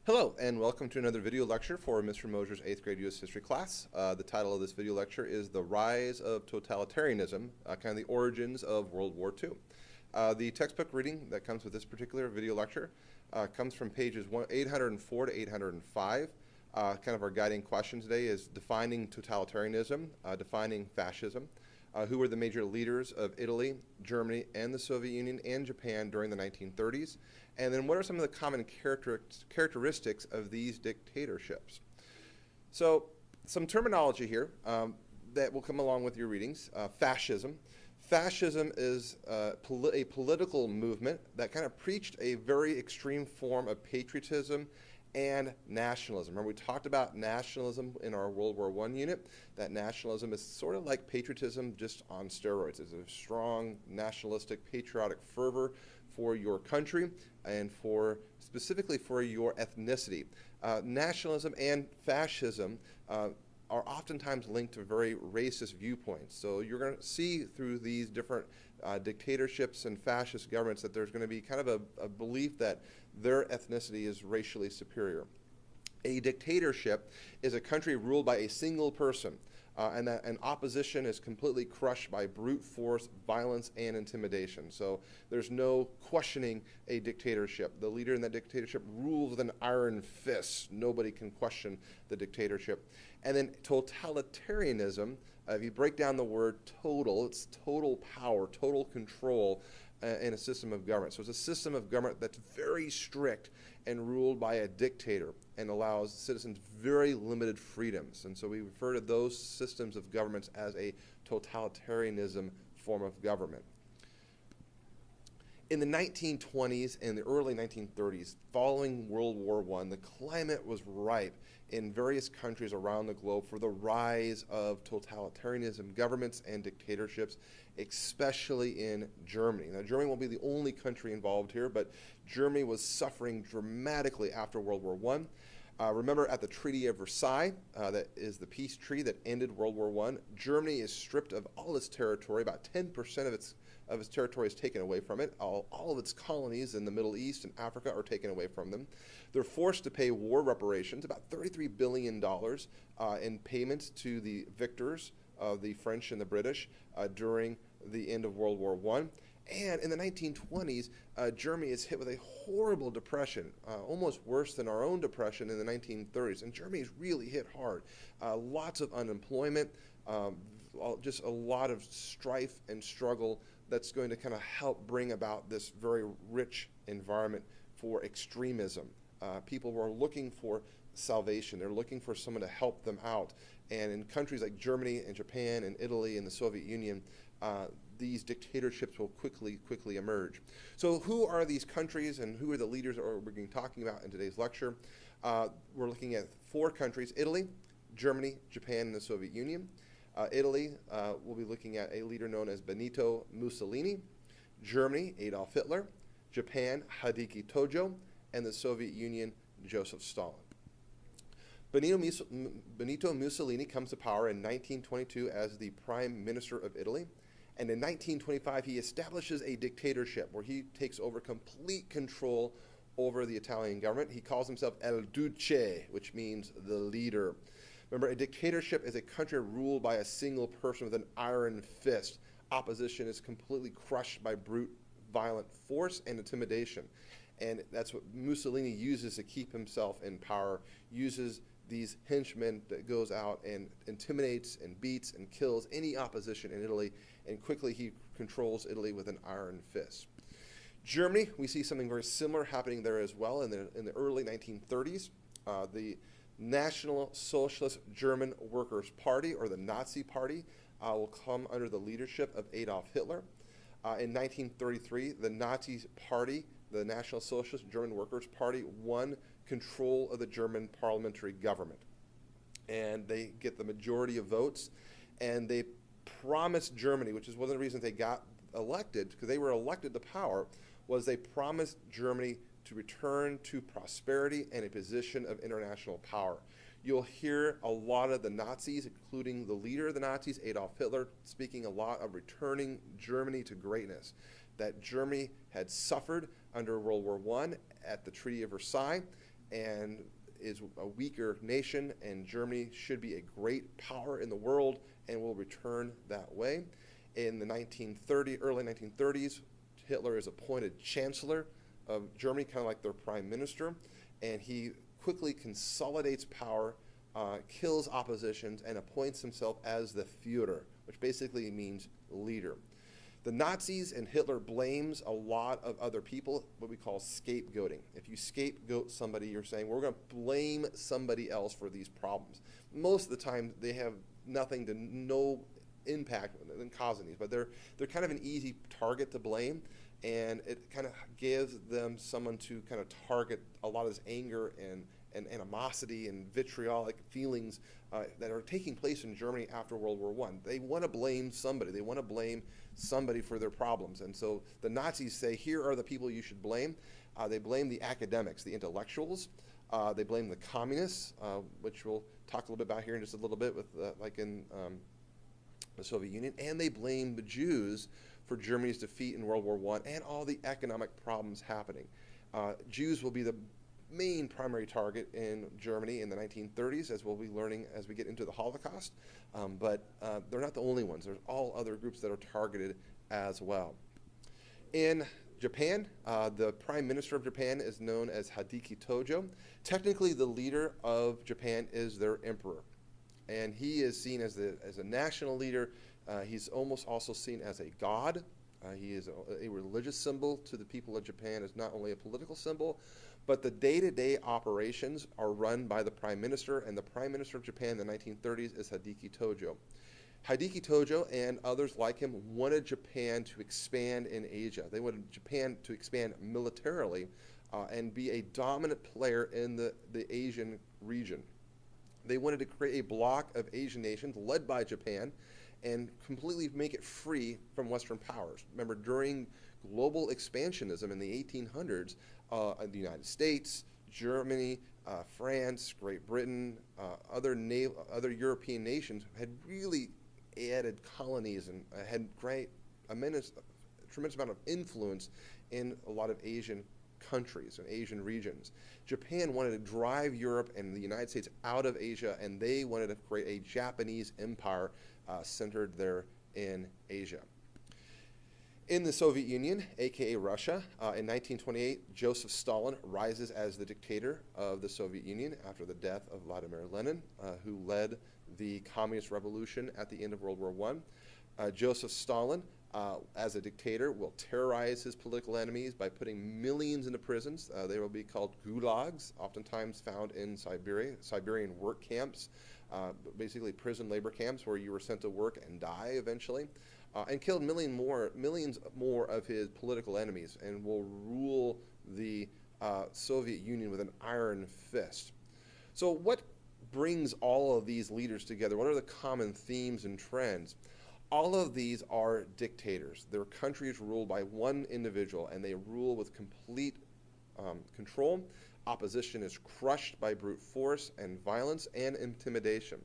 Hello, and welcome to another video lecture for Mr. Moser's 8th grade U.S. history class. The title of this video lecture is The Rise of Totalitarianism, kind of the origins of World War II. The textbook reading that comes with this particular video lecture comes from pages 804 to 805. Kind of our guiding question today is defining totalitarianism, defining fascism. Who were the major leaders of Italy, Germany, and the Soviet Union and Japan during the 1930s? And then what are some of the common characteristics of these dictatorships? So some terminology here that will come along with your readings. Fascism. Fascism is a political movement that kind of preached a very extreme form of patriotism and nationalism. Remember, we talked about nationalism in our World War I unit. That nationalism is sort of like patriotism, just on steroids. It's a strong nationalistic, patriotic fervor for your country and specifically for your ethnicity. Nationalism and fascism are oftentimes linked to very racist viewpoints. So you're going to see through these different dictatorships and fascist governments that there's going to be kind of a belief that their ethnicity is racially superior. A dictatorship is a country ruled by a single person, and that an opposition is completely crushed by brute force, violence, and intimidation. So there's no questioning a dictatorship. The leader in that dictatorship rules with an iron fist. Nobody can question the dictatorship. And then totalitarianism, if you break down the word total, it's total power, total control in a system of government. So it's a system of government that's very strict and ruled by a dictator and allows citizens very limited freedoms. And so we refer to those systems of governments as a totalitarianism form of government. In the 1920s and the early 1930s, following World War I, the climate was ripe in various countries around the globe for the rise of totalitarianism governments and dictatorships, especially in Germany. Now, Germany won't be the only country involved here, but Germany was suffering dramatically after World War I. Remember at the Treaty of Versailles, that is the peace treaty that ended World War I, Germany is stripped of all its territory. About 10% of its territory is taken away from it. All of its colonies in the Middle East and Africa are taken away from them. They're forced to pay war reparations, about $33 billion in payments to the victors of the French and the British during the end of World War I. And in the 1920s, Germany is hit with a horrible depression, almost worse than our own depression in the 1930s. And Germany is really hit hard. Lots of unemployment, just a lot of strife and struggle that's going to kind of help bring about this very rich environment for extremism. People who are looking for salvation, they're looking for someone to help them out. And in countries like Germany and Japan and Italy and the Soviet Union, these dictatorships will quickly emerge. So who are these countries and who are the leaders that we're going to be talking about in today's lecture? We're looking at 4 countries: Italy, Germany, Japan, and the Soviet Union. Italy, we'll be looking at a leader known as Benito Mussolini. Germany, Adolf Hitler. Japan, Hideki Tojo. And the Soviet Union, Joseph Stalin. Benito Mussolini comes to power in 1922 as the Prime Minister of Italy. And in 1925, he establishes a dictatorship where he takes over complete control over the Italian government. He calls himself El Duce, which means the leader. Remember, a dictatorship is a country ruled by a single person with an iron fist. Opposition is completely crushed by brute, violent force and intimidation. And that's what Mussolini uses to keep himself in power, uses these henchmen that goes out and intimidates and beats and kills any opposition in Italy, and quickly he controls Italy with an iron fist. Germany, we see something very similar happening there as well in the early 1930s. The National Socialist German Workers' Party, or the Nazi Party, will come under the leadership of Adolf Hitler. In 1933, the Nazi Party, the National Socialist German Workers' Party, won control of the German parliamentary government. And they get the majority of votes, and they promised Germany, which is one of the reasons they got elected, because they were elected to power, was they promised Germany to return to prosperity and a position of international power. You'll hear a lot of the Nazis, including the leader of the Nazis, Adolf Hitler, speaking a lot of returning Germany to greatness, that Germany had suffered under World War I at the Treaty of Versailles, and is a weaker nation, and Germany should be a great power in the world and will return that way. In the early 1930s, Hitler is appointed Chancellor of Germany, kind of like their prime minister, and he quickly consolidates power, kills oppositions, and appoints himself as the Führer, which basically means leader. The Nazis and Hitler blames a lot of other people, what we call scapegoating. If you scapegoat somebody, you're saying, we're going to blame somebody else for these problems. Most of the time, they have nothing to no impact in causing these, but they're kind of an easy target to blame, and it kind of gives them someone to kind of target a lot of this anger and animosity and vitriolic feelings that are taking place in Germany after World War I. They want to blame somebody. They want to blame somebody for their problems. And so the Nazis say, here are the people you should blame. They blame the academics, the intellectuals. They blame the communists, which we'll talk a little bit about here in just a little bit, with like in the Soviet Union. And they blame the Jews for Germany's defeat in World War I and all the economic problems happening. Jews will be the main primary target in Germany in the 1930s, as we'll be learning as we get into the Holocaust, but they're not the only ones. There's all other groups that are targeted as well. In Japan, the Prime Minister of Japan is known as Hideki Tojo. Technically, the leader of Japan is their emperor, and he is seen as a national leader. He's almost also seen as a god. He is a religious symbol to the people of Japan, as not only a political symbol, but the day-to-day operations are run by the Prime Minister, and the Prime Minister of Japan in the 1930s is Hideki Tojo. Hideki Tojo and others like him wanted Japan to expand in Asia. They wanted Japan to expand militarily and be a dominant player in the Asian region. They wanted to create a bloc of Asian nations led by Japan and completely make it free from Western powers. Remember, during global expansionism in the 1800s, the United States, Germany, France, Great Britain, other European nations had really added colonies and had tremendous amount of influence in a lot of Asian countries and Asian regions. Japan wanted to drive Europe and the United States out of Asia, and they wanted to create a Japanese empire centered there in Asia. In the Soviet Union, aka Russia, in 1928, Joseph Stalin rises as the dictator of the Soviet Union after the death of Vladimir Lenin, who led the communist revolution at the end of World War I. Joseph Stalin, as a dictator, will terrorize his political enemies by putting millions into prisons. They will be called gulags, oftentimes found in Siberian work camps, basically prison labor camps where you were sent to work and die eventually. And killed millions more of his political enemies, and will rule the Soviet Union with an iron fist. So what brings all of these leaders together? What are the common themes and trends? All of these are dictators. Their countries ruled by one individual, and they rule with complete control. Opposition is crushed by brute force and violence and intimidation.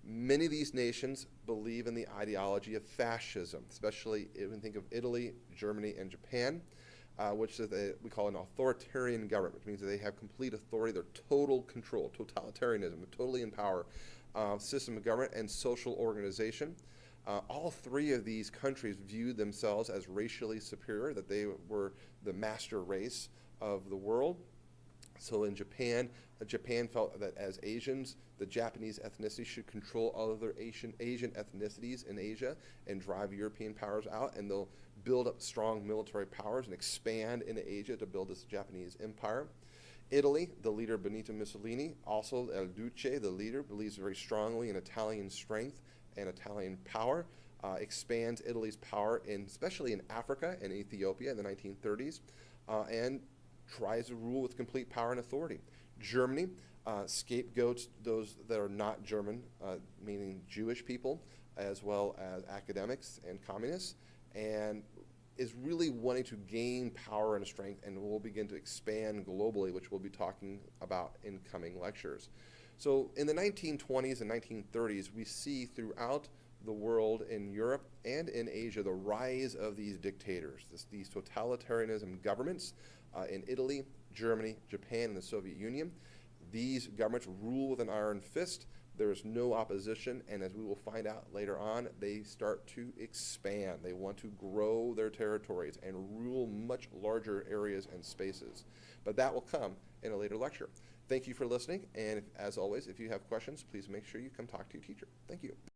Many of these nations believe in the ideology of fascism, especially if we think of Italy, Germany, and Japan, which is we call an authoritarian government, which means that they have complete authority, they're total control, totalitarianism, totally in power, system of government and social organization. All three of these countries viewed themselves as racially superior, that they were the master race of the world. So in Japan, Japan felt that as Asians, the Japanese ethnicity should control other Asian ethnicities in Asia and drive European powers out, and they'll build up strong military powers and expand into Asia to build this Japanese empire. Italy, the leader Benito Mussolini, also El Duce, the leader, believes very strongly in Italian strength and Italian power, expands Italy's power, especially in Africa and Ethiopia in the 1930s, and tries to rule with complete power and authority. Germany scapegoats those that are not German, meaning Jewish people, as well as academics and communists, and is really wanting to gain power and strength, and will begin to expand globally, which we'll be talking about in coming lectures. So in the 1920s and 1930s, we see throughout the world, in Europe and in Asia, the rise of these dictators, these totalitarianism governments in Italy, Germany, Japan, and the Soviet Union. These governments rule with an iron fist. There is no opposition, and as we will find out later on, they start to expand. They want to grow their territories and rule much larger areas and spaces. But that will come in a later lecture. Thank you for listening, and as always, if you have questions, please make sure you come talk to your teacher. Thank you.